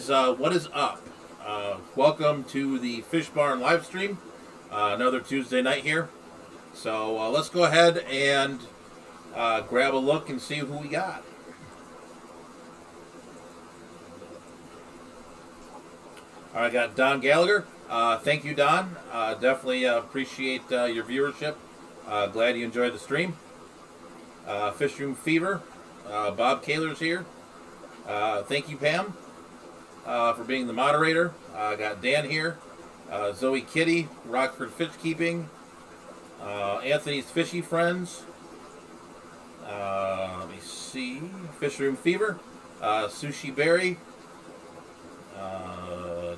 guys, what is up? Welcome to the Fish Barn live stream. Another Tuesday night here. So let's go ahead and grab a look and see who we got. All right, I got Don Gallagher. Thank you, Don. Definitely appreciate your viewership. Glad you enjoyed the stream. Fish Room Fever. Bob Kaler's here. Thank you, Pam, for being the moderator. I got Dan here. Zoe Kitty, Rockford Fish Keeping. Anthony's Fishy Friends. Let me see. Fish Room Fever. Sushi Berry.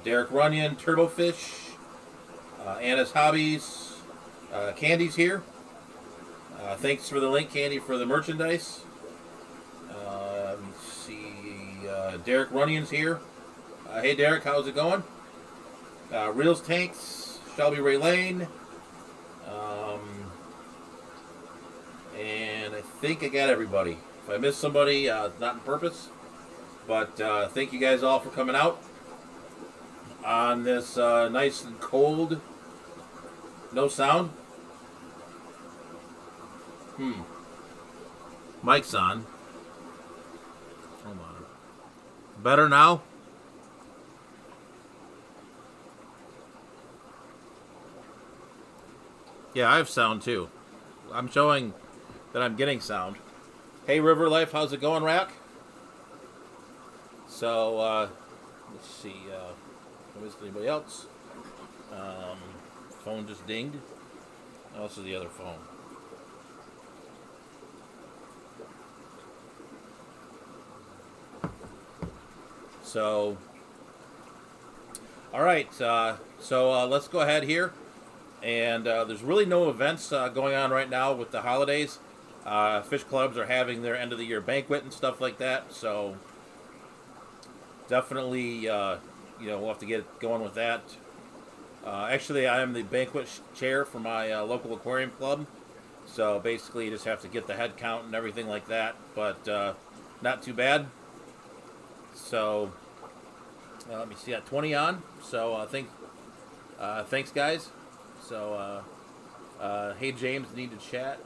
Derek Runyon, Turbofish. Anna's Hobbies. Candy's here. Thanks for the link, Candy, for the merchandise. Let me see. Derek Runyon's here. Hey, Derek, how's it going? Reels Tanks, Shelby Ray Lane. And I think I got everybody. If I missed somebody, it's not on purpose. But thank you guys all for coming out on this nice and cold, no sound. Mic's on. Hold on. Better now? Yeah, I have sound too. I'm showing that I'm getting sound. Hey, River Life, how's it going, Rack? So, let's see. Is anybody else? Phone just dinged. Oh, this is the other phone. So, all right. So let's go ahead here. And there's really no events going on right now with the holidays. Fish clubs are having their end of the year banquet and stuff like that. So definitely, we'll have to get going with that. Actually, I am the banquet chair for my local aquarium club. So basically, you just have to get the head count and everything like that. But not too bad. So let me see, at 20 on. So I think thanks, guys. So hey, James, need to chat.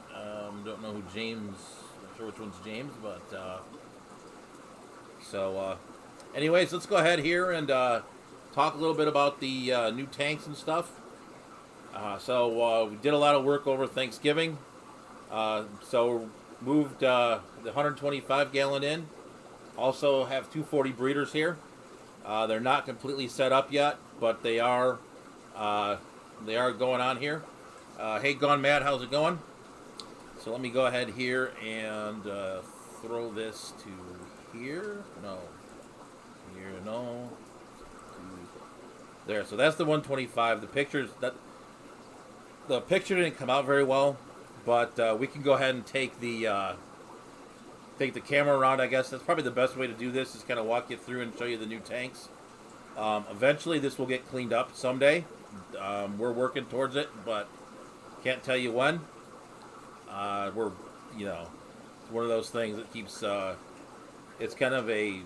Don't know who James. Not sure which one's James, but so anyways, let's go ahead here and talk a little bit about the new tanks and stuff. So we did a lot of work over Thanksgiving. So moved the 125 gallon in. Also have 240 breeders here. They're not completely set up yet, but they are going on here. Hey, Gone Mad, how's it going? So let me go ahead here and throw this to here. No. Here, no. There. So that's the 125. The picture didn't come out very well, but we can go ahead and take the camera around. I guess that's probably the best way to do this, is kind of walk you through and show you the new tanks. Eventually this will get cleaned up someday. We're working towards it, but can't tell you when. We're, it's one of those things that keeps, it's kind of you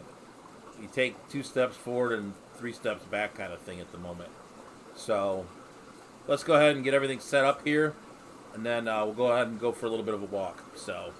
take 2 steps forward and 3 steps back kind of thing at the moment. So let's go ahead and get everything set up here, and then we'll go ahead and go for a little bit of a walk. So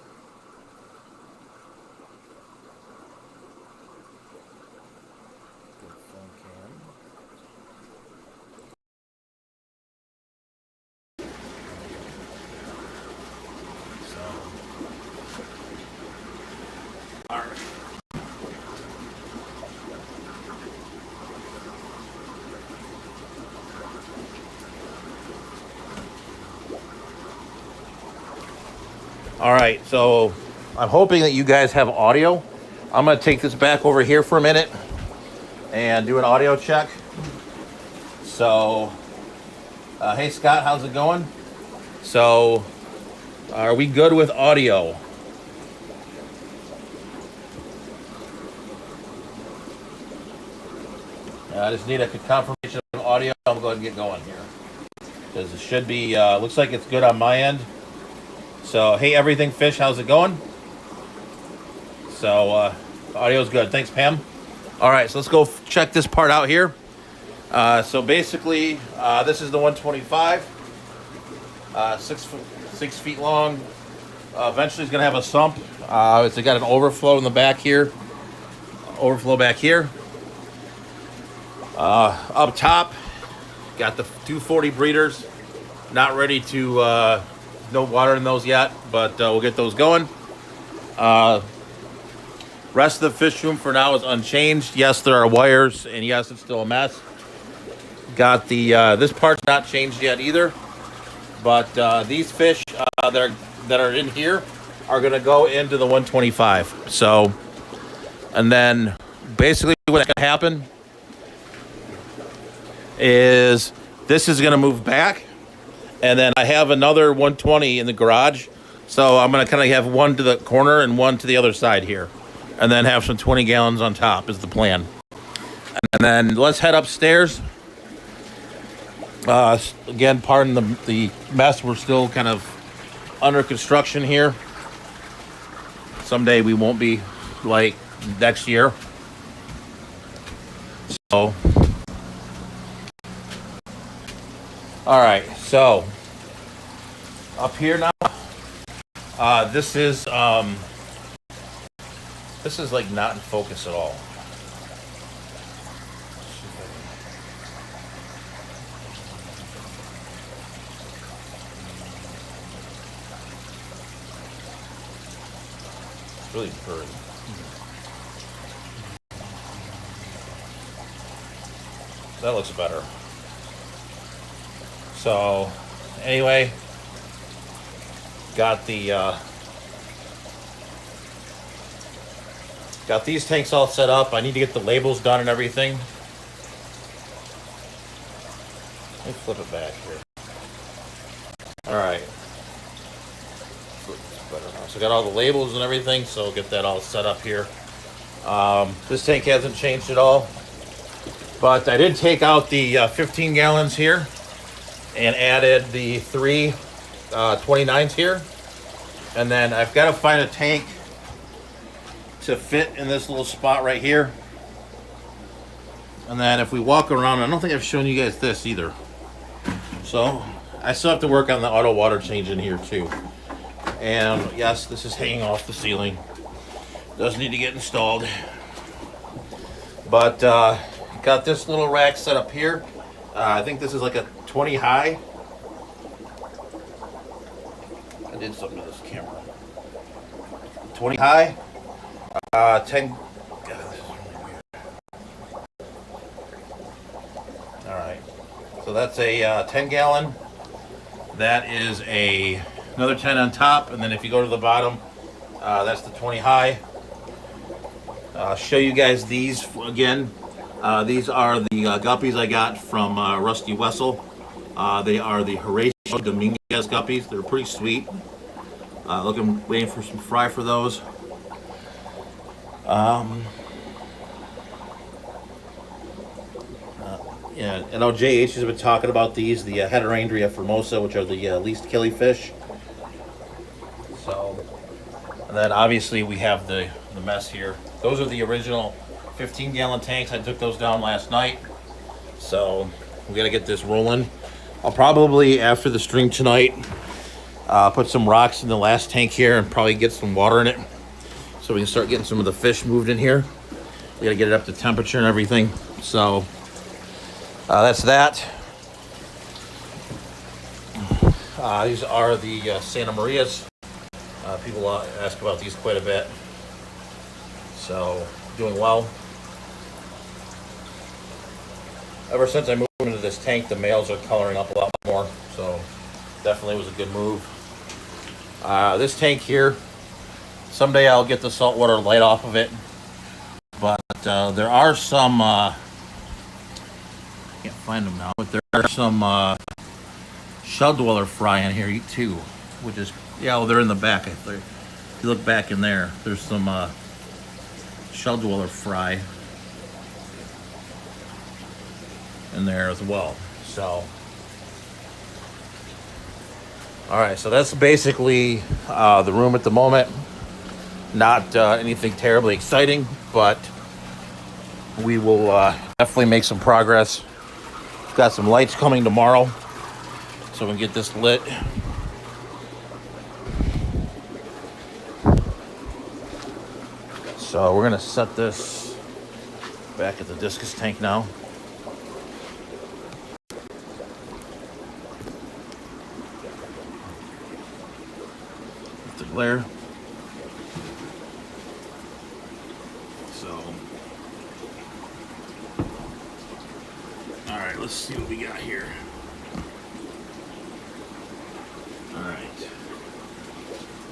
all right, so I'm hoping that you guys have audio. I'm going to take this back over here for a minute and do an audio check. So, hey Scott, how's it going? So, are we good with audio? I just need a confirmation of audio. I'm going to get going here, because it should be, looks like it's good on my end. So, hey, Everything Fish, how's it going? So, audio's good. Thanks, Pam. All right, so let's go check this part out here. So basically, this is the 125, 6 feet long. Eventually, it's gonna have a sump. It's got an overflow in the back here. Overflow back here. Up top, got the 240 breeders. Not ready to no water in those yet, but we'll get those going. Rest of the fish room for now is unchanged. Yes, there are wires, and yes, it's still a mess. Got the this part's not changed yet either, but these fish that are in here are gonna go into the 125. So, and then basically what's gonna happen is this is gonna move back, and then I have another 120 in the garage. So I'm gonna kind of have one to the corner and one to the other side here, and then have some 20 gallons on top is the plan. And then let's head upstairs. Again, pardon the mess. We're still kind of under construction here. Someday we won't be like next year. So, all right. So up here now, this is like not in focus at all. It's really blurry. That looks better. So, anyway, got these tanks all set up. I need to get the labels done and everything. Let me flip it back here. All right. So I got all the labels and everything, so I'll get that all set up here. This tank hasn't changed at all, but I did take out the 15 gallons here and added the three 29s here. And then I've got to find a tank to fit in this little spot right here. And then if we walk around, I don't think I've shown you guys this either. So I still have to work on the auto water change in here too. And yes, this is hanging off the ceiling. Does need to get installed. But got this little rack set up here. I think this is like a 20 high. I did something to this camera. 20 high. 10. God, this is really weird. All right. So that's a 10 gallon. That is another 10 on top, and then if you go to the bottom, that's the 20 high. I'll show you guys these again. These are the guppies I got from Rusty Wessel. They are the Horatio Dominguez guppies. They're pretty sweet. Waiting for some fry for those. Yeah, I know JH has been talking about these, the Heterandria formosa, which are the least killifish. So, and then obviously we have the mess here. Those are the original 15 gallon tanks. I took those down last night. So we got to get this rolling. I'll probably, after the stream tonight, put some rocks in the last tank here and probably get some water in it so we can start getting some of the fish moved in here. We got to get it up to temperature and everything. So that's that. These are the Santa Marias. People ask about these quite a bit. So, doing well. Ever since I moved into this tank, the males are coloring up a lot more. So, definitely was a good move. This tank here, someday I'll get the saltwater light off of it. But there are some, can't find them now, but there are some shell dweller fry in here too, which is, yeah, well, they're in the back. I think. If you look back in there, there's some shell dweller fry in there as well. So, all right, so that's basically the room at the moment. Not anything terribly exciting, but we will definitely make some progress. Got some lights coming tomorrow, so we can get this lit. So we're gonna set this back at the discus tank now. The glare. So, all right, let's see what we got here. All right,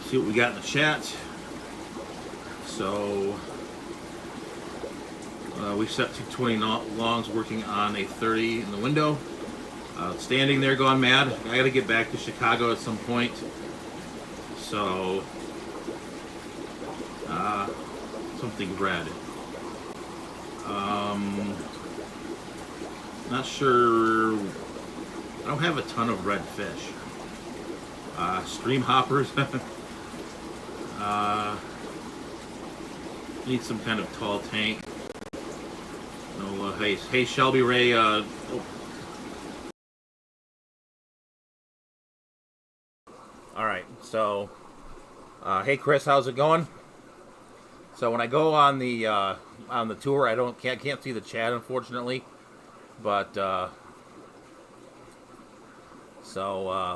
see what we got in the chat. So we set 220 longs working on a 30 in the window. Standing there going mad. I got to get back to Chicago at some point. So something red. Not sure. I don't have a ton of red fish. Stream hoppers. Need some kind of tall tank. No, hey, Shelby Ray. Oh. All right, so, hey Chris, how's it going? So when I go on the tour, I can't see the chat, unfortunately, but let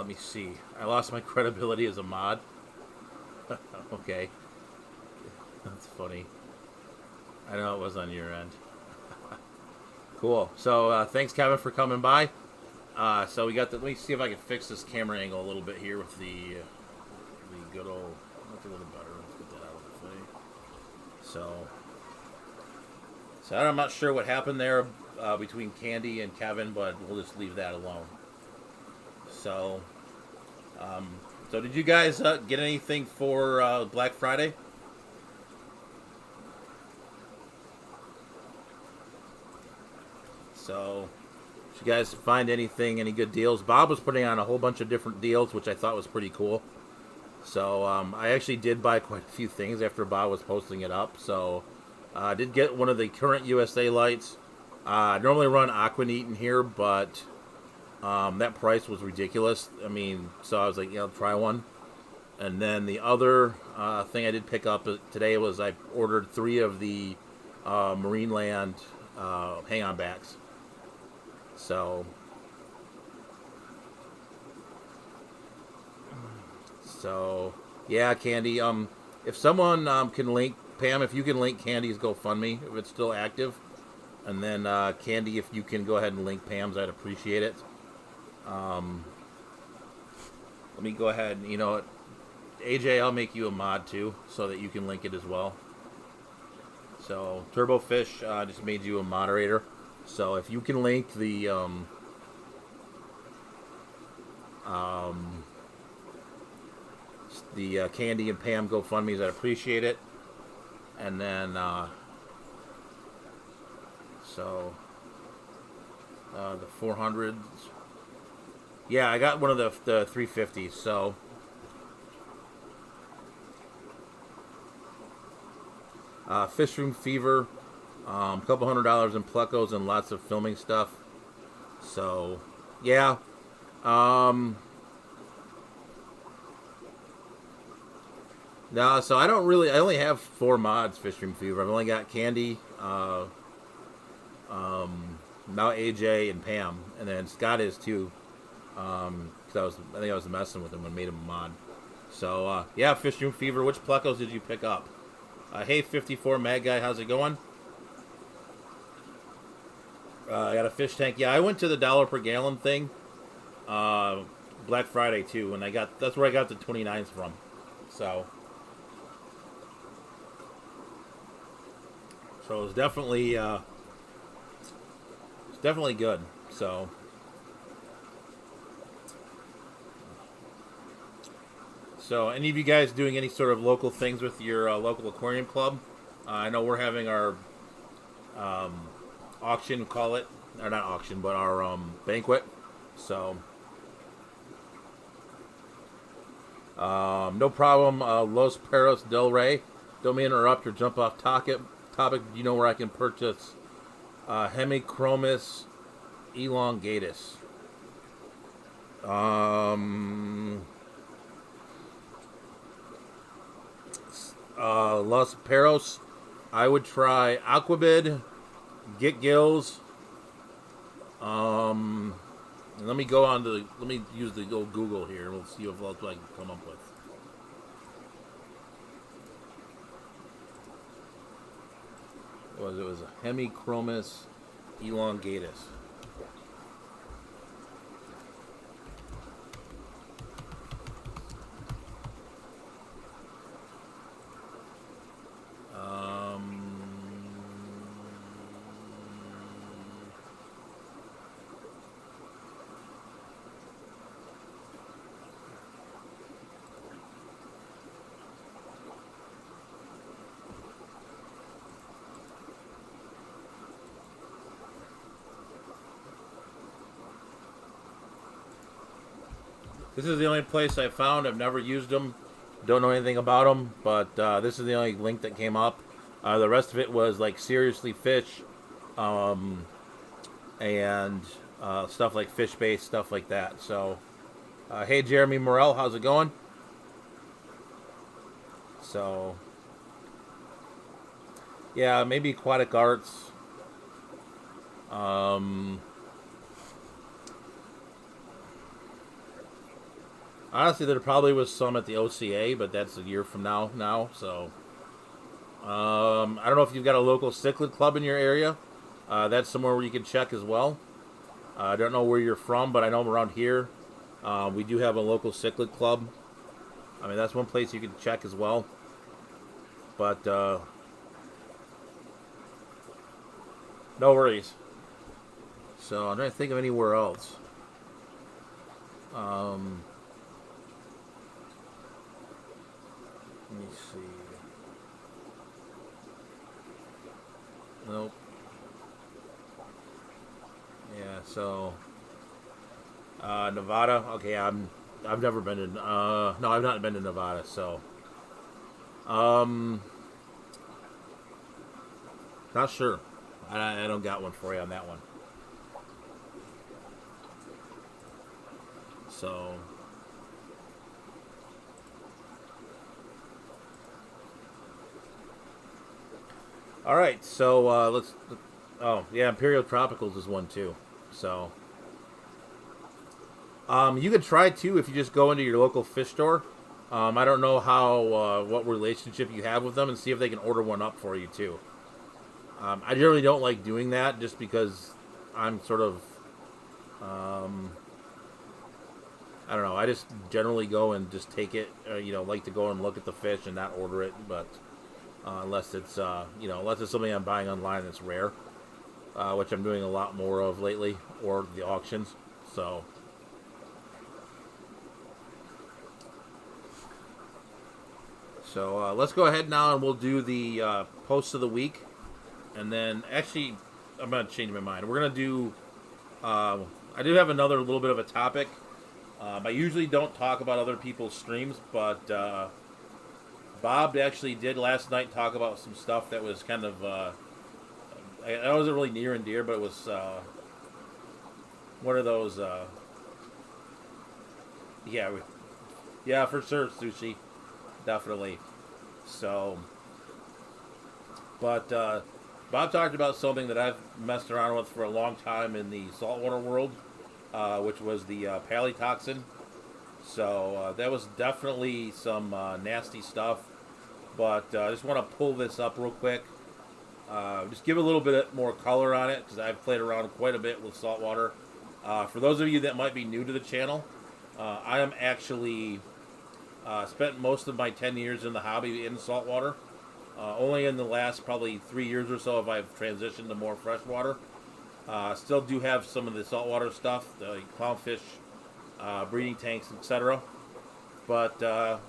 me see. I lost my credibility as a mod. Okay, that's funny. I know it was on your end. Cool. So thanks, Kevin, for coming by. So we got the. Let me see if I can fix this camera angle a little bit here with the good old. That's a little better. Let's get that out of the way. So I'm not sure what happened there between Candy and Kevin, but we'll just leave that alone. So did you guys get anything for Black Friday? So, did you guys find any good deals? Bob was putting on a whole bunch of different deals, which I thought was pretty cool. So, I actually did buy quite a few things after Bob was posting it up. So, I did get one of the current USA lights. I normally run Aquaneat in here, but that price was ridiculous. I mean, so I was like, try one. And then the other thing I did pick up today was I ordered 3 of the Marineland hang-on backs. So yeah, Candy. If someone can link Pam, if you can link Candy's GoFundMe if it's still active, and then Candy, if you can go ahead and link Pam's, I'd appreciate it. Let me go ahead and AJ, I'll make you a mod too, so that you can link it as well. So Turbofish just made you a moderator. So if you can link the Candy and Pam GoFundMes, I'd appreciate it. And then the 400s. Yeah, I got one of the 350s. So Fish Room Fever. A couple $100 in plecos and lots of filming stuff. So, yeah. No, so I only have 4 mods, Fish Room Fever. I've only got Candy, now AJ and Pam, and then Scott is too. Because I think I was messing with him and made him a mod. So, yeah, Fish Room Fever. Which plecos did you pick up? Hey, 54 Mad Guy, how's it going? I got a fish tank. Yeah, I went to the $1 per gallon thing Black Friday too, and that's where I got the 29s from. So it was definitely good. So any of you guys doing any sort of local things with your local aquarium club? I know we're having our auction, call it, or not auction, but our banquet. So no problem. Los Perros del Rey. Don't mean to interrupt or jump off topic. Do you know where I can purchase Hemichromis elongatus. Los Perros, I would try Aquabid, Get Gills. And let me go on to let me use the old Google here, and we'll see what else I can come up with. It was a Hemichromis elongatus. This is the only place I found. I've never used them. Don't know anything about them, but this is the only link that came up. The rest of it was like Seriously Fish, and stuff like fish bait, stuff like that. So, hey Jeremy Morel, how's it going? So, yeah, maybe Aquatic Arts. Honestly, there probably was some at the OCA, but that's a year from now. So, I don't know if you've got a local cichlid club in your area. That's somewhere where you can check as well. I don't know where you're from, but I know around here we do have a local cichlid club. I mean, that's one place you can check as well. But no worries. So I'm trying to think of anywhere else. Let me see. Nope. Yeah, so Nevada. Okay, I've never been in. No, I've not been to Nevada. So, not sure. I don't got one for you on that one. So. All right, so let's. Oh yeah, Imperial Tropicals is one too. So, you could try too if you just go into your local fish store. I don't know how what relationship you have with them, and see if they can order one up for you too. I generally don't like doing that just because I'm sort of. I don't know. I just generally go and just take it. Like to go and look at the fish and not order it, but. Unless it's unless it's something I'm buying online that's rare, which I'm doing a lot more of lately, or the auctions. So, let's go ahead now and we'll do the posts of the week, and then actually I'm gonna change my mind. We're gonna do. I do have another little bit of a topic. I usually don't talk about other people's streams, but. Bob actually did last night talk about some stuff that was kind of, it wasn't really near and dear, but it was one of those, yeah, for sure, Sushi, definitely. So, but Bob talked about something that I've messed around with for a long time in the saltwater world, which was the palitoxin. So that was definitely some nasty stuff. But I just want to pull this up real quick. Just give a little bit more color on it because I've played around quite a bit with saltwater. For those of you that might be new to the channel, I am actually spent most of my 10 years in the hobby in saltwater. Only in the last probably 3 years or so have I transitioned to more freshwater. Still do have some of the saltwater stuff, the clownfish, breeding tanks, etc. But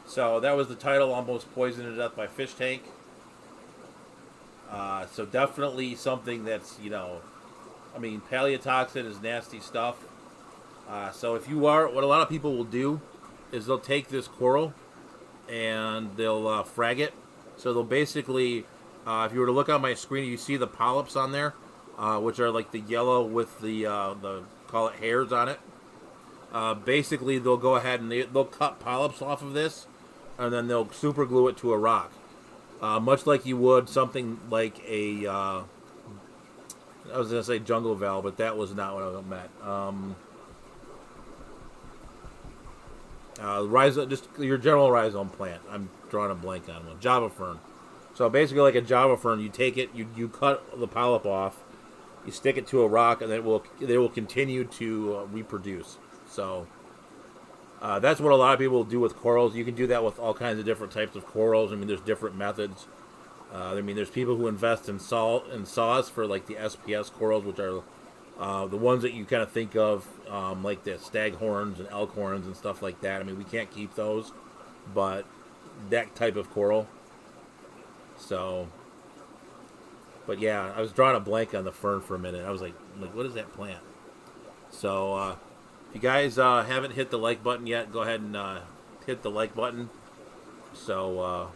so that was the title, Almost Poisoned to Death by Fish Tank. So definitely something that's, palitoxin is nasty stuff. So if you are, what a lot of people will do is they'll take this coral and they'll frag it. So they'll basically If you were to look on my screen, you see the polyps on there, which are like the yellow with the call it hairs on it. Basically, they'll go ahead and they'll cut polyps off of this, and then they'll super glue it to a rock, much like you would something like a. I was gonna say jungle val, but that was not what I meant. Rhizome, just your general rhizome plant. I'm drawing a blank on one. Java fern. So basically, like a Java fern, you take it, you cut the polyp off, you stick it to a rock, and then they will continue to reproduce. So that's what a lot of people do with corals. You can do that with all kinds of different types of corals. I mean, there's different methods. I mean, there's people who invest in salt and sauce for like the SPS corals, which are the ones that you kind of think of, like the stag horns and elk horns and stuff like that. I mean, we can't keep those, but that type of coral. So, but yeah, I was drawing a blank on the fern for a minute. I was like, what is that plant? So, if you guys haven't hit the like button yet, go ahead and hit the like button. So,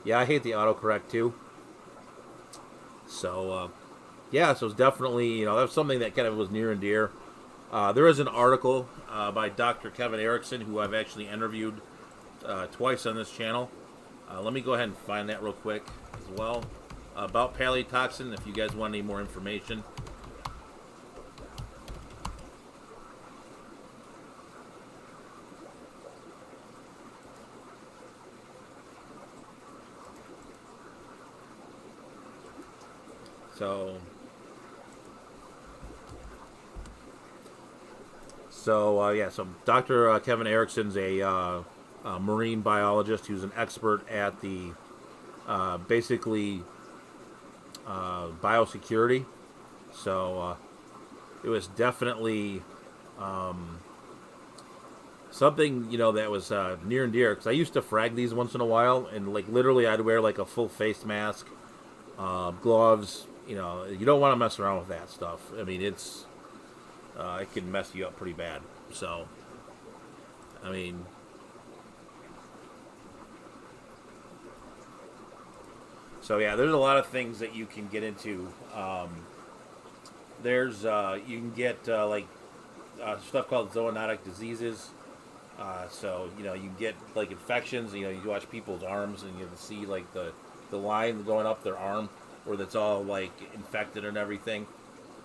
yeah, I hate the autocorrect too. So, yeah, so it's definitely, that was something that kind of was near and dear. There is an article by Dr. Kevin Erickson, who I've actually interviewed twice on this channel. Let me go ahead and find that real quick as well. About paleotoxin, if you guys want any more information. So Dr. Kevin Erickson's a marine biologist who's an expert at the basically biosecurity. So it was definitely something that was near and dear, because I used to frag these once in a while, and like literally I'd wear like a full face mask, gloves. You don't want to mess around with that stuff. I mean, it can mess you up pretty bad. So, I mean, yeah, there's a lot of things that you can get into. You can get like stuff called zoonotic diseases. So you can get like infections. You watch people's arms and you can see like the line going up their arm, where that's all like infected and everything.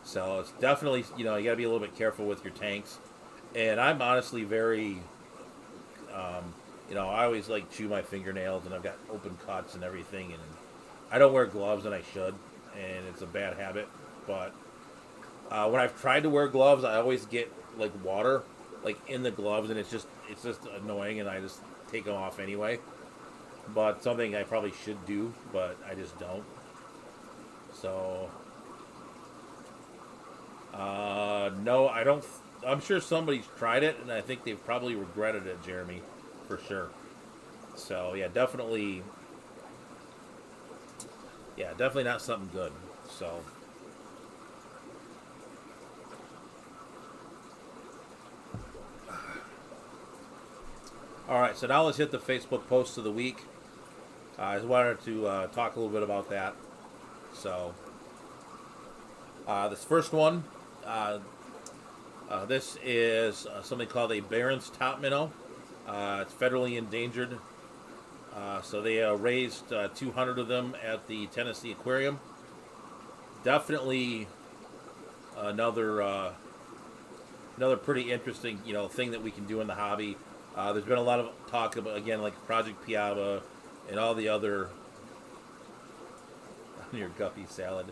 So it's definitely, you got to be a little bit careful with your tanks. And I'm honestly very, I always like chew my fingernails, and I've got open cuts and everything, and I don't wear gloves, and I should, and it's a bad habit. But when I've tried to wear gloves, I always get like water like in the gloves, and it's just annoying, and I just take them off anyway. But something I probably should do, but I just don't. So, no, I don't. I'm sure somebody's tried it, and I think they've probably regretted it, Jeremy, for sure. So, yeah, definitely not something good. So, all right, so now let's hit the Facebook posts of the week. I just wanted to talk a little bit about that. So, this first one, this is something called a Barron's top minnow. It's federally endangered. So they raised 200 of them at the Tennessee Aquarium. Definitely another pretty interesting thing that we can do in the hobby. There's been a lot of talk about, again, like Project Piaba and all the other your guppy salad.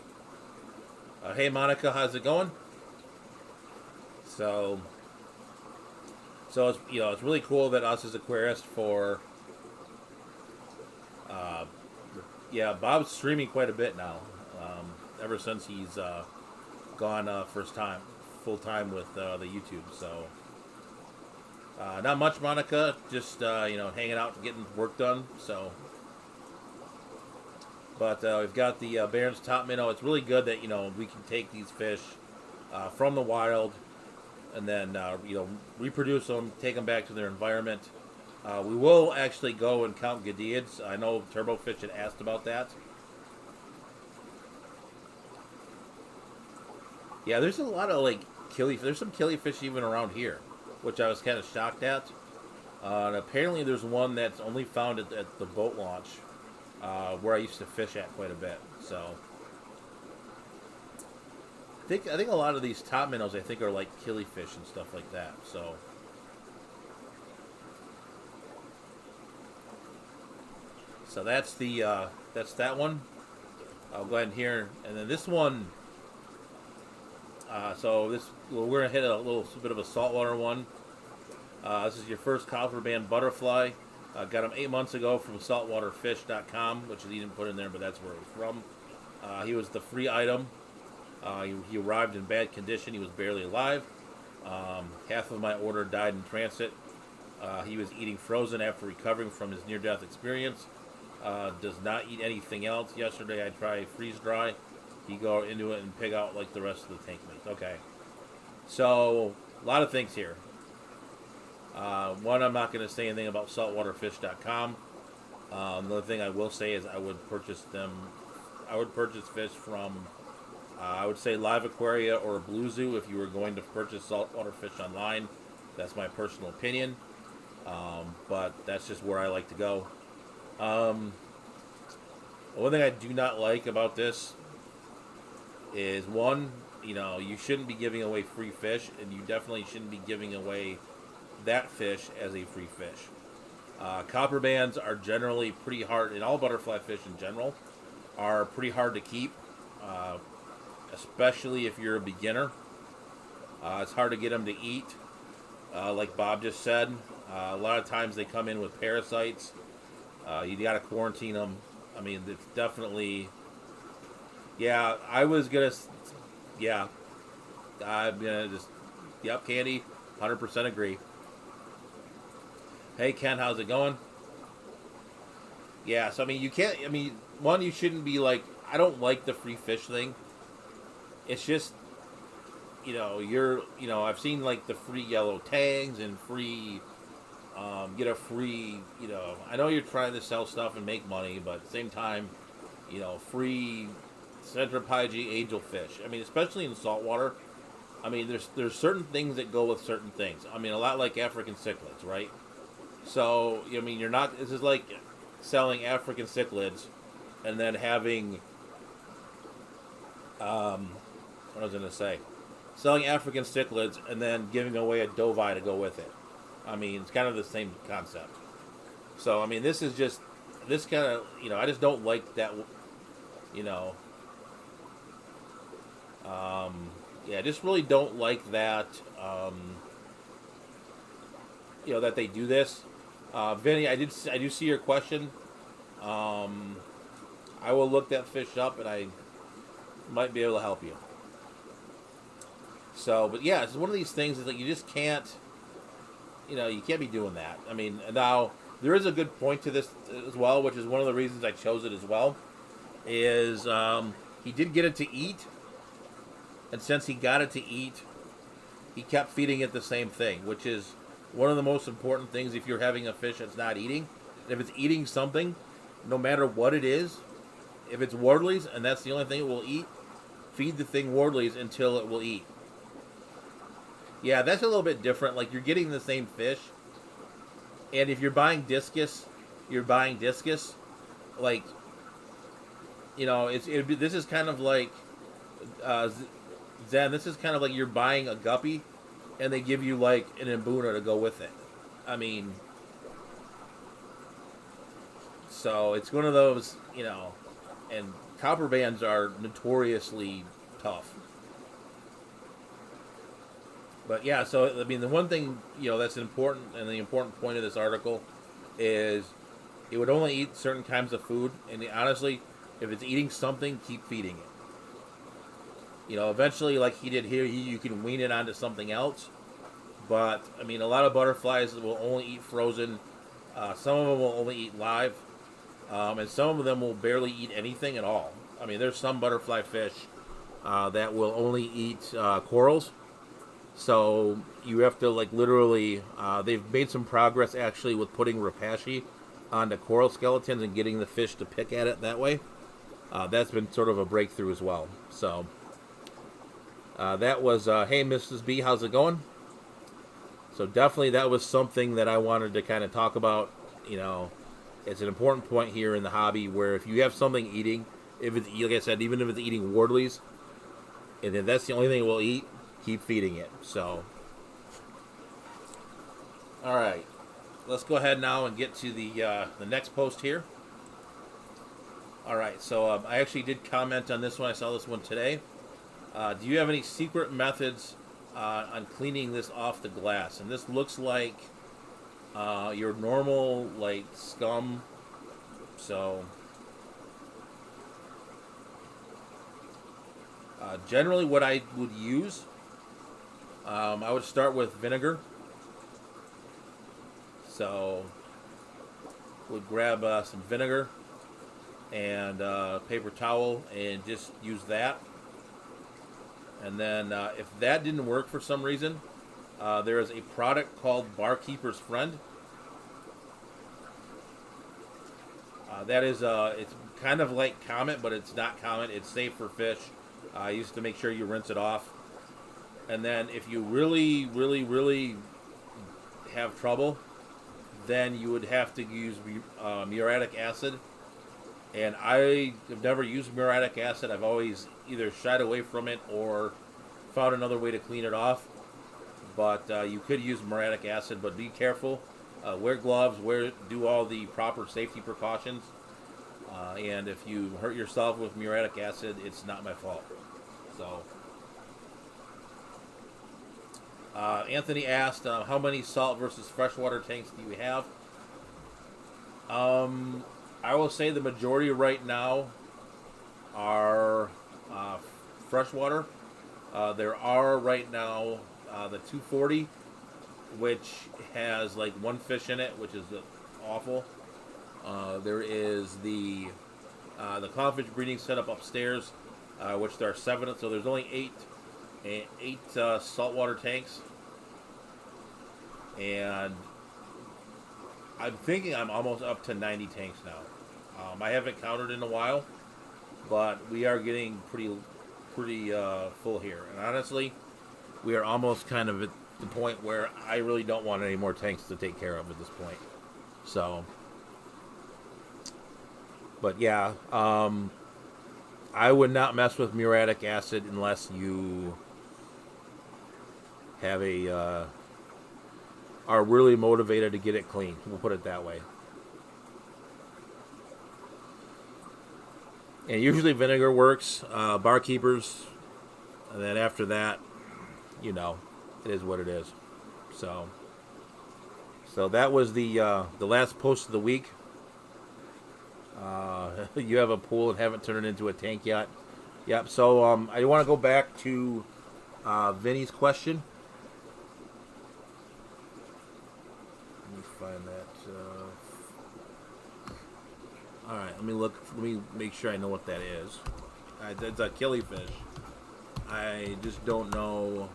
Hey Monica, how's it going? So it's it's really cool that us as aquarists for Bob's streaming quite a bit now. Ever since he's gone full time with the YouTube. So not much, Monica. Just hanging out and getting work done. So. But we've got the Barron's top minnow. It's really good that we can take these fish from the wild, and then reproduce them, take them back to their environment. We will actually go and count gadids. I know Turbofish had asked about that. Yeah, there's a lot of like there's some killifish even around here, which I was kind of shocked at. And apparently, there's one that's only found at the boat launch, where I used to fish at quite a bit. So, I think a lot of these top minnows I think are like killifish and stuff like that. So that's that's that one. I'll go ahead and here, and then this one. We're gonna hit a little bit of a saltwater one. This is your first copper band butterfly. Got him 8 months ago from saltwaterfish.com, which he didn't put in there, but that's where it was from. He was the free item. He arrived in bad condition. He was barely alive. Half of my order died in transit. He was eating frozen after recovering from his near-death experience. Does not eat anything else. Yesterday I tried freeze dry. He go into it and pig out like the rest of the tank mates. Okay. So, a lot of things here. One, I'm not going to say anything about saltwaterfish.com. Another thing I will say is I would purchase fish from, I would say Live Aquaria or Blue Zoo if you were going to purchase saltwater fish online. That's my personal opinion. But that's just where I like to go. One thing I do not like about this is, one, you shouldn't be giving away free fish, and you definitely shouldn't be giving away that fish as a free fish. Copper bands are generally pretty hard, and all butterfly fish in general are pretty hard to keep, especially if you're a beginner. It's hard to get them to eat, like Bob just said. A lot of times they come in with parasites. You got to quarantine them. I mean, it's definitely. Yeah, I'm gonna just. Yep, Candy, 100% agree. Hey Ken, how's it going? Yeah, so I mean, you can't. I mean, one, you shouldn't be like. I don't like the free fish thing. It's just, I've seen like the free yellow tangs and free. Get a free. I know you're trying to sell stuff and make money, but at the same time, free Centropyge angelfish. I mean, especially in saltwater. I mean, there's certain things that go with certain things. I mean, a lot like African cichlids, right? So, I mean, this is like selling African cichlids and then having, what I was going to say, selling African cichlids and then giving away a dovii to go with it. I mean, it's kind of the same concept. So, I mean, this kind of, I just don't like that, I just really don't like that, that they do this. Vinny, I do see your question. I will look that fish up, and I might be able to help you. So, but yeah, it's one of these things that you just can't, you can't be doing that. I mean, now there is a good point to this as well, which is one of the reasons I chose it as well. Is he did get it to eat, and since he got it to eat, he kept feeding it the same thing, which is one of the most important things if you're having a fish that's not eating. And if it's eating something, no matter what it is, if it's wardleys and that's the only thing it will eat, feed the thing wardleys until it will eat. Yeah, that's a little bit different. Like, you're getting the same fish, and if you're buying discus, like, this is kind of like, Zen, this is kind of like you're buying a guppy, and they give you, like, an Mbuna to go with it. I mean, so it's one of those, and copper bands are notoriously tough. But yeah, so I mean, the one thing that's important, and the important point of this article is it would only eat certain kinds of food, and honestly, if it's eating something, keep feeding it. Eventually, like he did here, you can wean it onto something else. But I mean, a lot of butterflies will only eat frozen. Some of them will only eat live, and some of them will barely eat anything at all. I mean, there's some butterfly fish that will only eat corals. So you have to, like, literally, they've made some progress actually with putting Repashy onto coral skeletons and getting the fish to pick at it that way. That's been sort of a breakthrough as well. So, That was, hey, Mrs. B, how's it going? So definitely that was something that I wanted to kind of talk about. You know, it's an important point here in the hobby where if you have something eating, if it's, like I said, even if it's eating Wardleys, and if that's the only thing it will eat, keep feeding it. So, all right, let's go ahead now and get to the next post here. All right, so I actually did comment on this one. I saw this one today. Do you have any secret methods on cleaning this off the glass? And this looks like your normal like scum. So generally, what I would use, I would start with vinegar. So would grab some vinegar and paper towel and just use that. And then if that didn't work for some reason, there is a product called Barkeeper's Friend. That is, it's kind of like Comet, but it's not Comet. It's safe for fish. I used to make sure you rinse it off. And then if you really, really, really have trouble, then you would have to use muriatic acid. And I have never used muriatic acid. I've always either shied away from it or found another way to clean it off. But you could use muriatic acid, but be careful. Wear gloves. Do all the proper safety precautions. And if you hurt yourself with muriatic acid, it's not my fault. So, Anthony asked, how many salt versus freshwater tanks do you have? I will say the majority right now are freshwater. There are right now the 240, which has like one fish in it, which is awful. There is the clownfish breeding setup upstairs, which there are 7. So there's only eight saltwater tanks, and I'm thinking I'm almost up to 90 tanks now. I haven't counted in a while, but we are getting pretty full here. And honestly, we are almost kind of at the point where I really don't want any more tanks to take care of at this point. So, but yeah, I would not mess with muriatic acid unless you have are really motivated to get it clean. We'll put it that way. And usually vinegar works, barkeepers, and then after that, you know, it is what it is. So that was the last post of the week. You have a pool and haven't turned it into a tank yet. Yep. So I want to go back to Vinny's question. Let me find that. All right. Let me look. Let me make sure I know what that is. It's a killifish. I just don't know.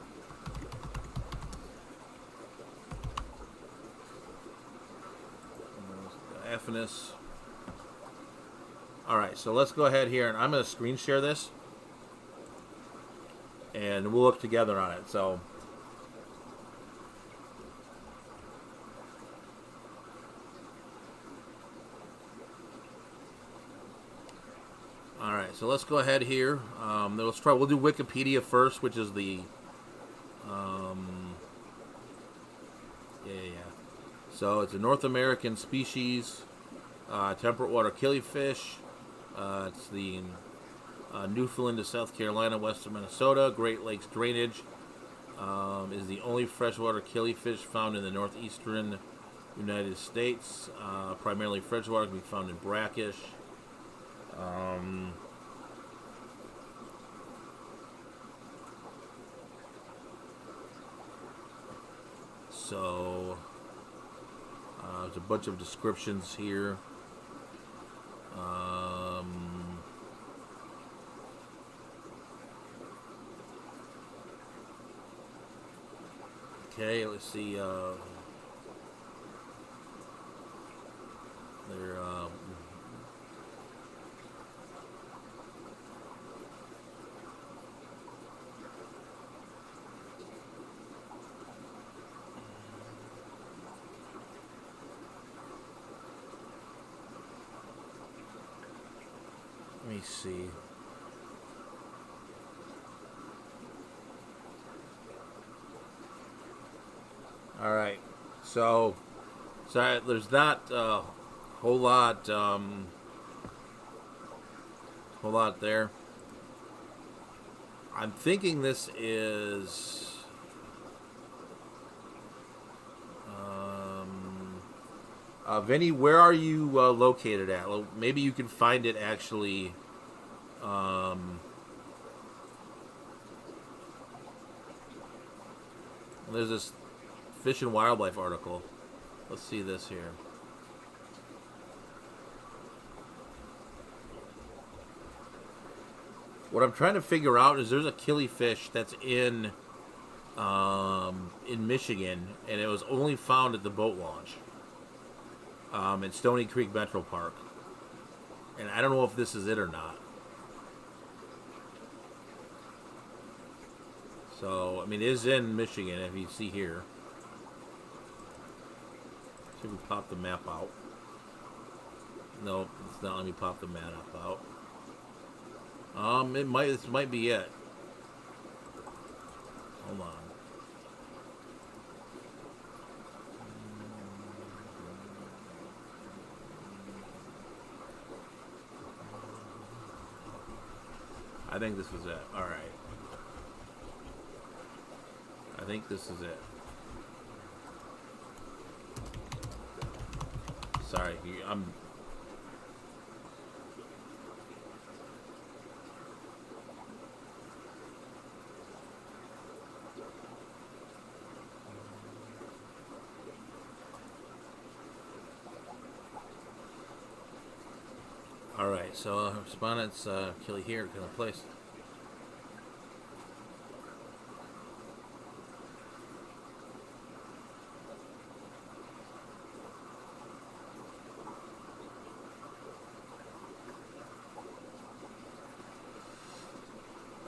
Ephinus. All right, so let's go ahead here, and I'm going to screen share this, and we'll look together on it. So, all right, so let's go ahead here. Let's try. We'll do Wikipedia first, which is the, yeah. So it's a North American species, temperate water killifish. It's the Newfoundland to South Carolina, western Minnesota. Great Lakes drainage. Is the only freshwater killifish found in the northeastern United States. Primarily freshwater, can be found in brackish. So there's a bunch of descriptions here. Okay, let's see. They're Let me see. All right. So there's not a whole lot there. I'm thinking this is Vinny, where are you located at? Maybe you can find it actually. There's this Fish and Wildlife article. Let's see this here. What I'm trying to figure out is there's a killifish that's in Michigan, and it was only found at the boat launch in Stony Creek Metro Park. And I don't know if this is it or not. So, I mean, it is in Michigan, if you see here. See if we pop the map out. No, it's not. Let me pop the map out. This might be it. Hold on. I think this was it. All right. I think this is it. Sorry, I'm. All right, so respondents Killy here kind of place.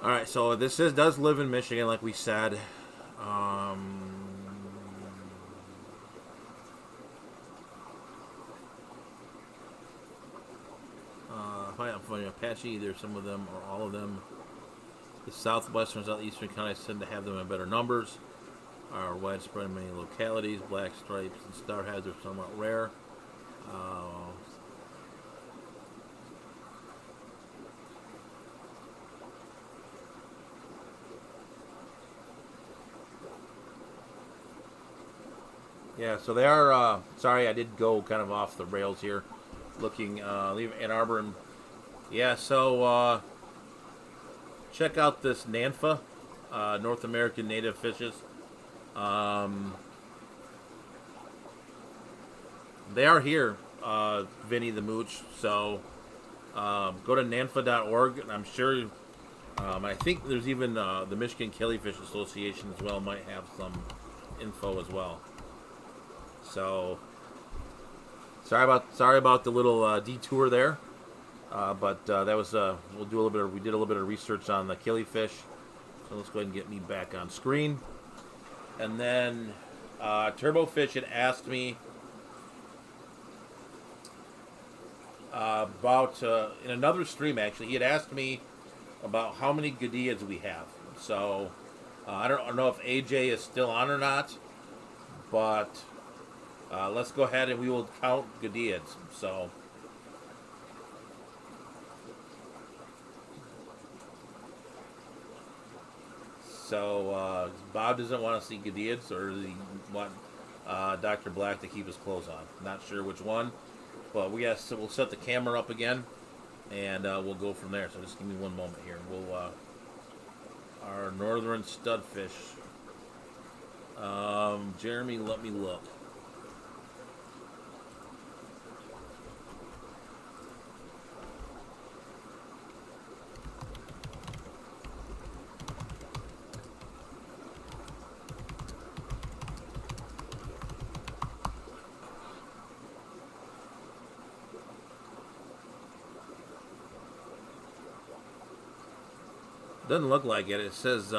All right, so this does live in Michigan, like we said. From Apache, either some of them or all of them. The southwestern and southeastern counties tend to have them in better numbers. Are widespread in many localities. Black stripes and starheads are somewhat rare. Yeah, so they are. Sorry, I did go kind of off the rails here. Looking, leave Ann Arbor and yeah. So check out this NANFA, North American Native Fishes. They are here, Vinny the Mooch. So go to nanfa.org, and I'm sure. I think there's even the Michigan Killifish Association as well might have some info as well. So sorry about the little detour there, but that was we did a little bit of research on the killifish. So let's go ahead and get me back on screen, and then Turbofish had asked me about in another stream. Actually, he had asked me about how many Gadiads we have. So I don't know if AJ is still on or not, but let's go ahead and we will count Gadiads. So Bob doesn't want to see Gadiads, or does he want Dr. Black to keep his clothes on? Not sure which one, but we'll set the camera up again, and we'll go from there. So just give me one moment here. We'll our northern studfish. Jeremy, let me look. Doesn't look like it. It says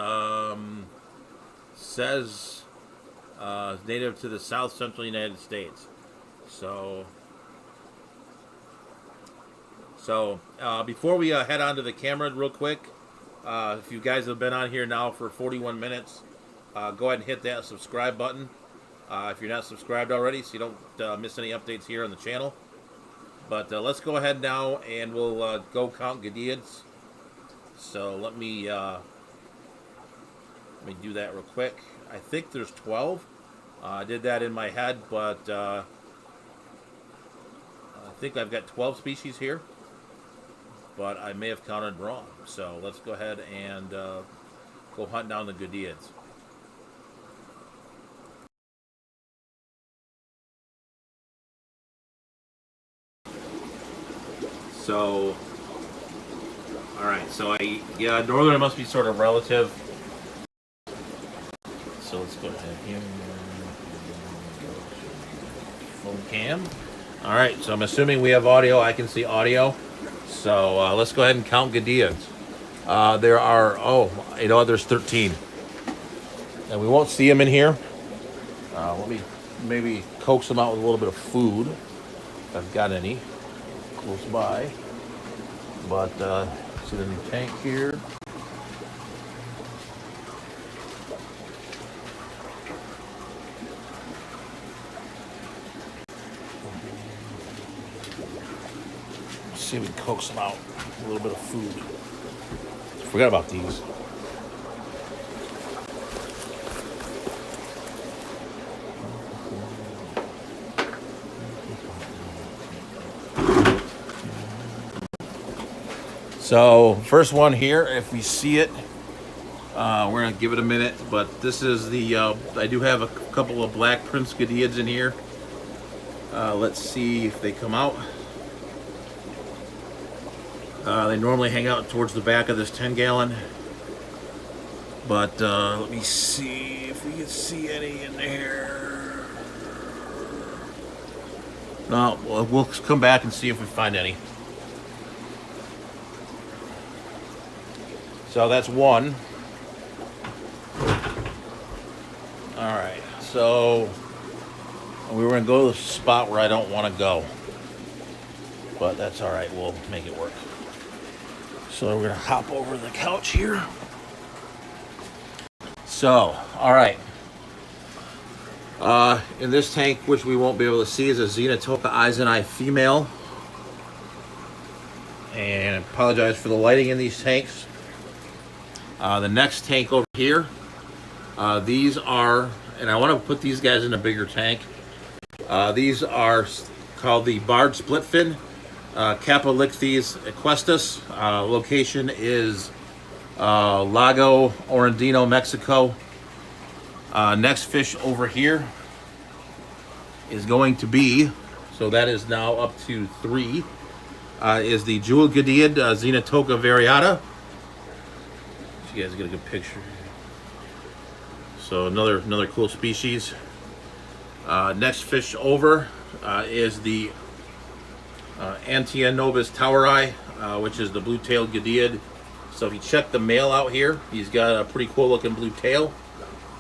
native to the South Central United States. So So before we head on to the camera real quick, if you guys have been on here now for 41 minutes, go ahead and hit that subscribe button if you're not subscribed already, so you don't miss any updates here on the channel. But let's go ahead now and we'll go count Gadiads. So let me do that real quick. I think there's 12. I did that in my head, but I think I've got 12 species here, but I may have counted wrong. So let's go ahead and go hunt down the Gadiads. So, all right. So northern must be sort of relative. So let's go ahead here. Phone cam. All right. So I'm assuming we have audio. I can see audio. So let's go ahead and count Gadiads. There are there's 13, and we won't see them in here. Let me maybe coax them out with a little bit of food, if I've got any close by. But see the new tank here. See if we can coax them out with a little bit of food. Forgot about these. So first one here, if we see it, we're gonna give it a minute. But this is the I do have a couple of black Prince Gadiads in here. Let's see if they come out. They normally hang out towards the back of this 10-gallon. But let me see if we can see any in there. No, we'll come back and see if we find any. So that's one. All right, so we were gonna go to the spot where I don't want to go, but that's all right. We'll make it work. So we're gonna hop over the couch here. So, all right. In this tank, which we won't be able to see, is a Xenotoca eisenii female. And I apologize for the lighting in these tanks. The next tank over here, these are, and I want to put these guys in a bigger tank. These are called the barred splitfin, Capalichthes equestus. Location is Lago Orandino, Mexico. Next fish over here is going to be, so that is now up to 3, is the jewel Gadiad, Xenotoca variata. You guys get a good picture. So another cool species. Next fish over is the Antianobis toweri, which is the blue-tailed Gadiad. So if you check the male out here, he's got a pretty cool looking blue tail.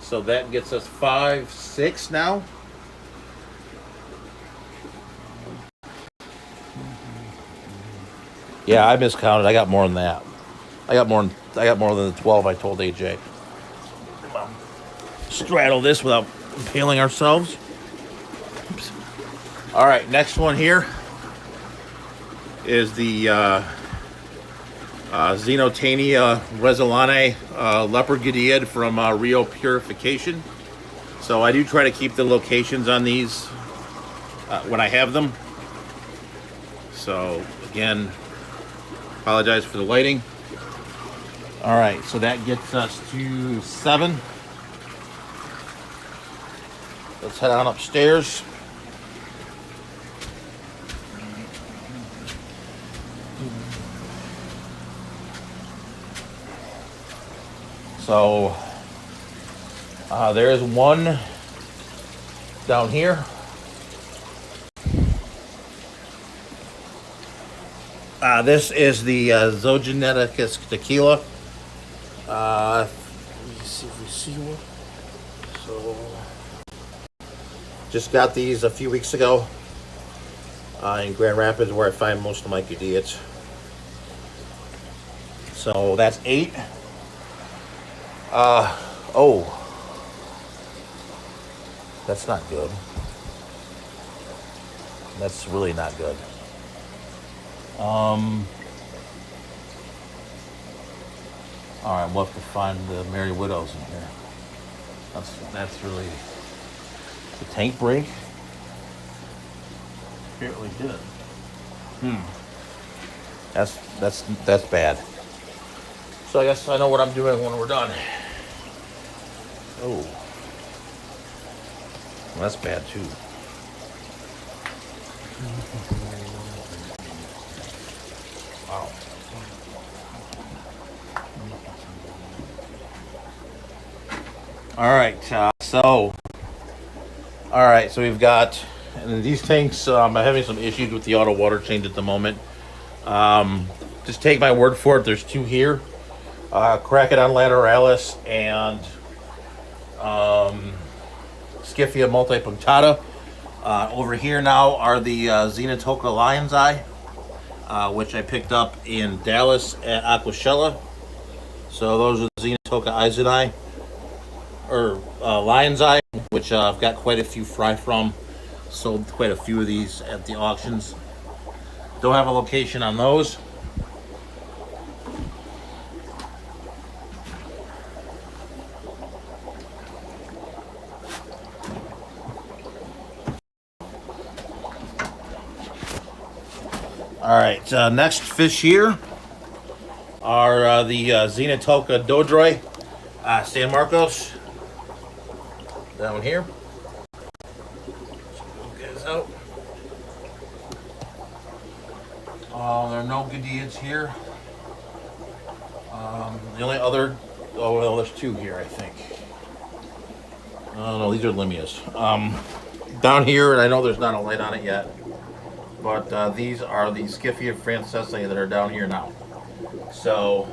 So that gets us 5, 6 now. Yeah, I miscounted. I got more than that. I got more than the 12 I told AJ. Straddle this without impaling ourselves. Oops. All right, next one here is the Xenotania resolanae leopard Gadiad from Rio Purification. So I do try to keep the locations on these when I have them. So again, apologize for the lighting. All right, so that gets us to 7. Let's head on upstairs. So there is one down here. This is the Zoogeneticus tequila. Let me see if we see one. So, just got these a few weeks ago in Grand Rapids, where I find most of my Gadiads. So that's 8. Oh, that's not good. That's really not good. Um, all right, we'll have to find the Merry Widows in here. That's really the tank break. Apparently did. That's bad. So I guess I know what I'm doing when we're done. Oh, well, that's bad too. Wow. All right. So we've got, and these tanks. I'm having some issues with the auto water change at the moment. Just take my word for it. There's 2 here. Cracodon lateralis and Scyphia multipunctata. Over here now are the Xenotoka lion's eye, which I picked up in Dallas at Aquashella. So those are the Xenotoka izeni, or lion's eye, which I've got quite a few fry from. Sold quite a few of these at the auctions. Don't have a location on those. All right, next fish here are the Xenotoka dodroi, San Marcos. That one here. Guys out. There are no Gadiads here. The only other, oh well, there's 2 here, I think. Oh no, these are Limias. Down here, and I know there's not a light on it yet, but these are the Scyphia francesi that are down here now. So,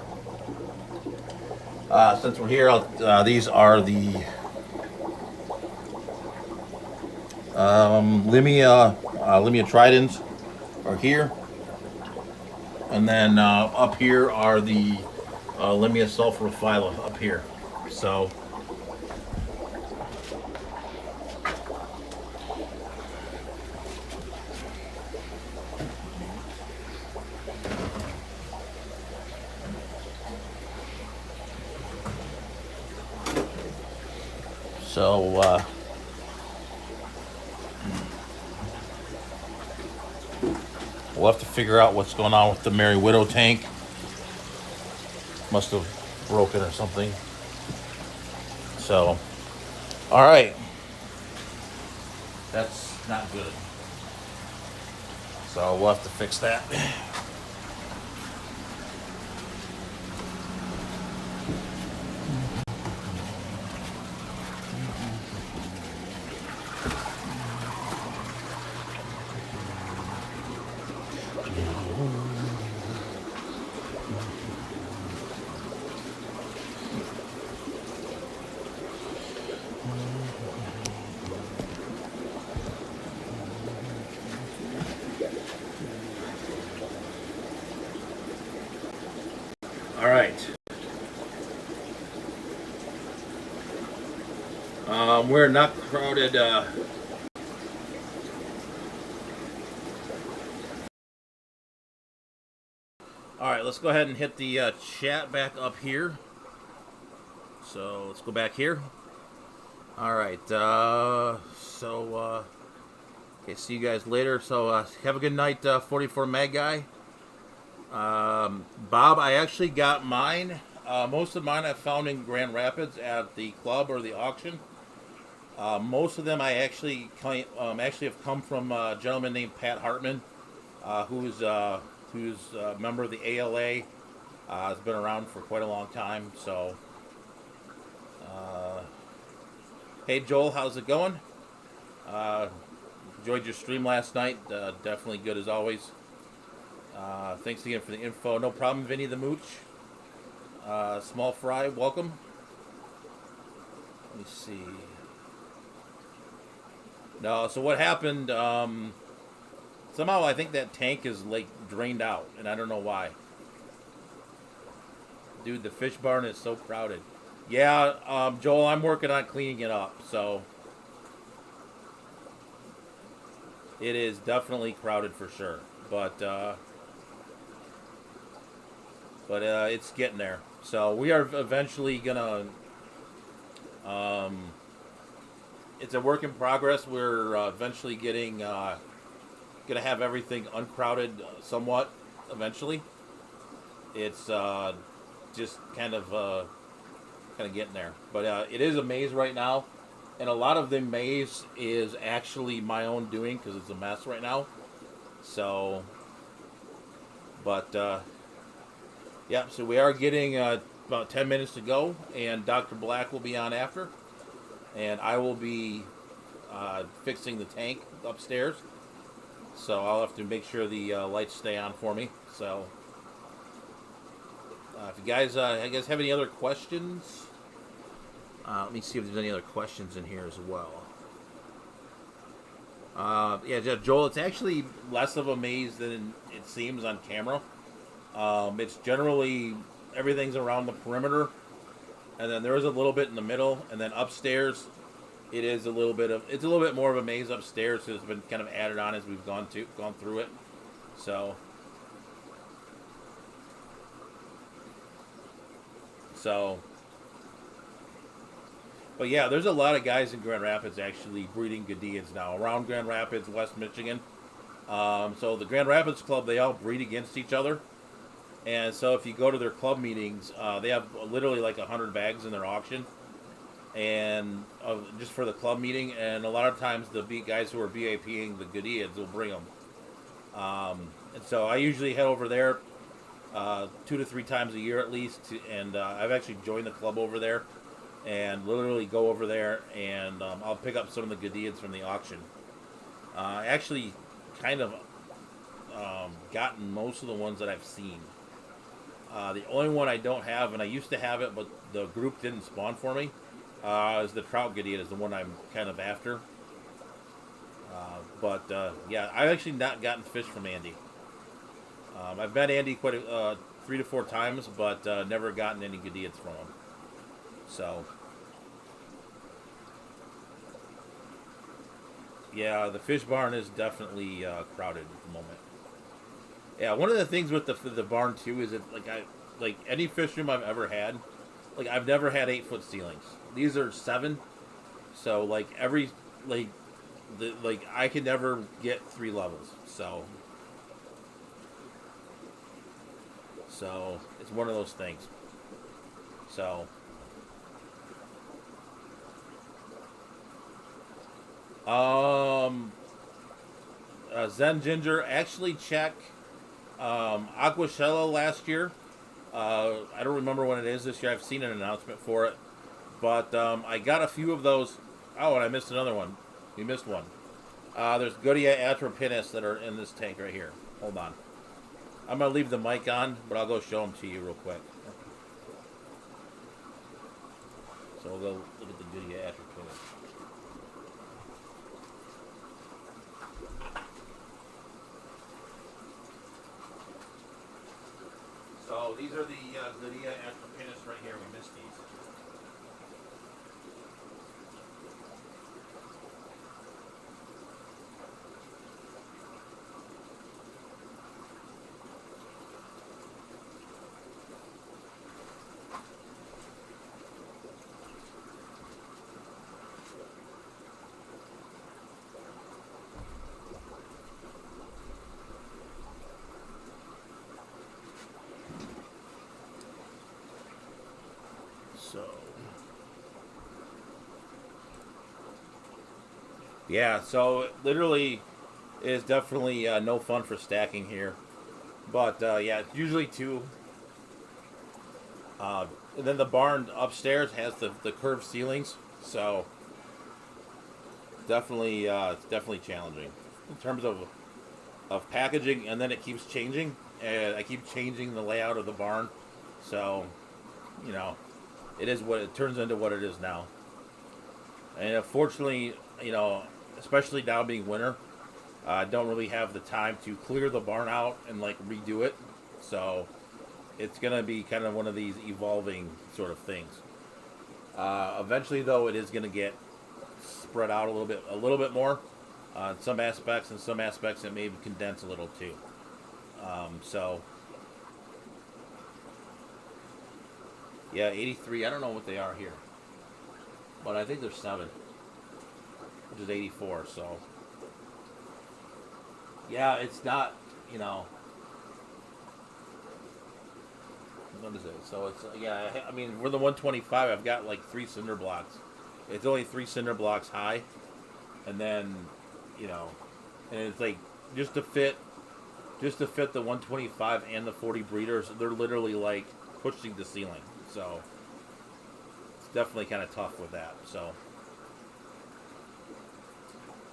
since we're here, these are the Limia tridens are here, and then up here are the Limia sulphurophylla up here. So. So, we'll have to figure out what's going on with the Merry Widow tank. Must have broken or something. So, all right. That's not good. So we'll have to fix that. All right. We're not crowded. All right, let's go ahead and hit the chat back up here. So let's go back here. All right. Okay, see you guys later. So have a good night, 44 Mag Guy. Bob, I actually got mine. Most of mine I found in Grand Rapids at the club or the auction. Most of them I actually have come from a gentleman named Pat Hartman, who's a member of the ALA. Has been around for quite a long time. So, hey Joel, how's it going? Enjoyed your stream last night. Definitely good as always. Thanks again for the info. No problem, Vinny the Mooch. Small Fry, welcome. Let me see. No, so what happened? Somehow I think that tank is like drained out, and I don't know why. Dude, the fish barn is so crowded. Yeah, Joel, I'm working on cleaning it up, so it is definitely crowded for sure. But it's getting there. So we are eventually gonna. Um, it's a work in progress. We're eventually getting gonna have everything uncrowded somewhat. Eventually, it's just kind of getting there. But it is a maze right now, and a lot of the maze is actually my own doing because it's a mess right now. So, but yeah, so we are getting about 10 minutes to go, and Dr. Black will be on after, and I will be fixing the tank upstairs. So I'll have to make sure the lights stay on for me. So if you guys, I guess, have any other questions? Let me see if there's any other questions in here as well. Yeah, Joel, it's actually less of a maze than it seems on camera. It's generally everything's around the perimeter, and then there is a little bit in the middle, and then upstairs, it's a little bit more of a maze upstairs. So it's been kind of added on as we've gone through it. So so. But yeah, there's a lot of guys in Grand Rapids actually breeding Gadians now around Grand Rapids, West Michigan. So the Grand Rapids Club, they all breed against each other. And so if you go to their club meetings, they have literally like 100 bags in their auction, and just for the club meeting. And a lot of times the guys who are BAPing the Gadians will bring them. And so I usually head over there 2 to 3 times a year at least, and I've actually joined the club over there, and literally go over there and I'll pick up some of the Gadians from the auction. I actually kind of gotten most of the ones that I've seen. The only one I don't have, and I used to have it, but the group didn't spawn for me, is the Trout Gadian, is the one I'm kind of after. But yeah, I've actually not gotten fish from Andy. I've met Andy quite 3 to 4 times, but never gotten any Gadians from him. So, yeah, the fish barn is definitely crowded at the moment. Yeah, one of the things with the barn too is that like any fish room I've ever had, like I've never had 8-foot ceilings. These are 7, so like I can never get 3 levels. So it's one of those things. So. Zen Ginger, actually check Aquashello last year. I don't remember when it is this year. I've seen an announcement for it. But I got a few of those. Oh, and I missed another one. We missed one. There's Godia atropinus that are in this tank right here. Hold on. I'm going to leave the mic on, but I'll go show them to you real quick. So we'll go look at the Godia atropinus. So these are the Godia atropinus right here. We missed these. So, yeah, so literally is definitely no fun for stacking here. But yeah, it's usually 2. And then the barn upstairs has the curved ceilings, so definitely it's definitely challenging in terms of packaging, and then it keeps changing, and I keep changing the layout of the barn, so you know it is what it turns into what it is now. And unfortunately, especially now being winter, I don't really have the time to clear the barn out and like redo it. So it's going to be kind of one of these evolving sort of things. Eventually, though, it is going to get spread out a little bit more on some aspects, and some aspects it may condense a little too. So, yeah, 83. I don't know what they are here, but I think they're 7, which is 84. So, yeah, it's not, you know. What is it? So it's, yeah. I mean, we're the 125. I've got like 3 cinder blocks. It's only 3 cinder blocks high, and then, you know, and it's like just to fit the 125 and the 40 breeders. They're literally like pushing the ceiling. So it's definitely kind of tough with that. So.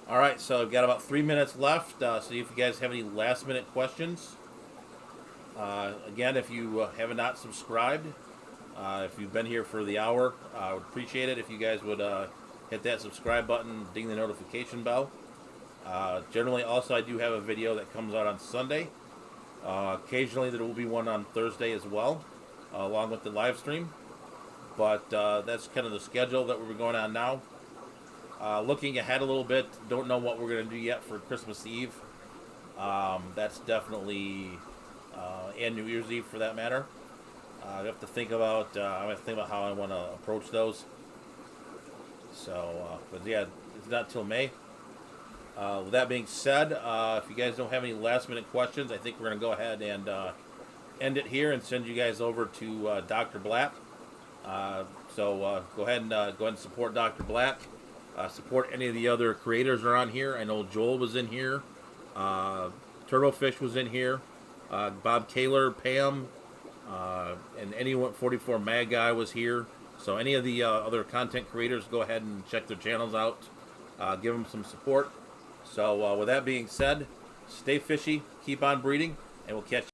All right, so I've got about 3 minutes left. So if you guys have any last minute questions. Again, if you have not subscribed, if you've been here for the hour, I would appreciate it if you guys would hit that subscribe button, ding the notification bell. Generally, also, I do have a video that comes out on Sunday. Occasionally, there will be one on Thursday as well, along with the live stream. But that's kind of the schedule that we're going on now. Looking ahead a little bit, don't know what we're going to do yet for Christmas Eve. That's definitely... and New Year's Eve, for that matter. I have to think about. I have to think about how I want to approach those. So, but yeah, it's not till May. With that being said, if you guys don't have any last-minute questions, I think we're going to go ahead and end it here and send you guys over to Dr. Black. So go ahead and support Dr. Black. Support any of the other creators that are on here. I know Joel was in here. Turbofish was in here. Bob Kaler, Pam, and anyone 44 Mag Guy was here. So any of the other content creators, go ahead and check their channels out. Give them some support. So with that being said, stay fishy, keep on breeding, and we'll catch you.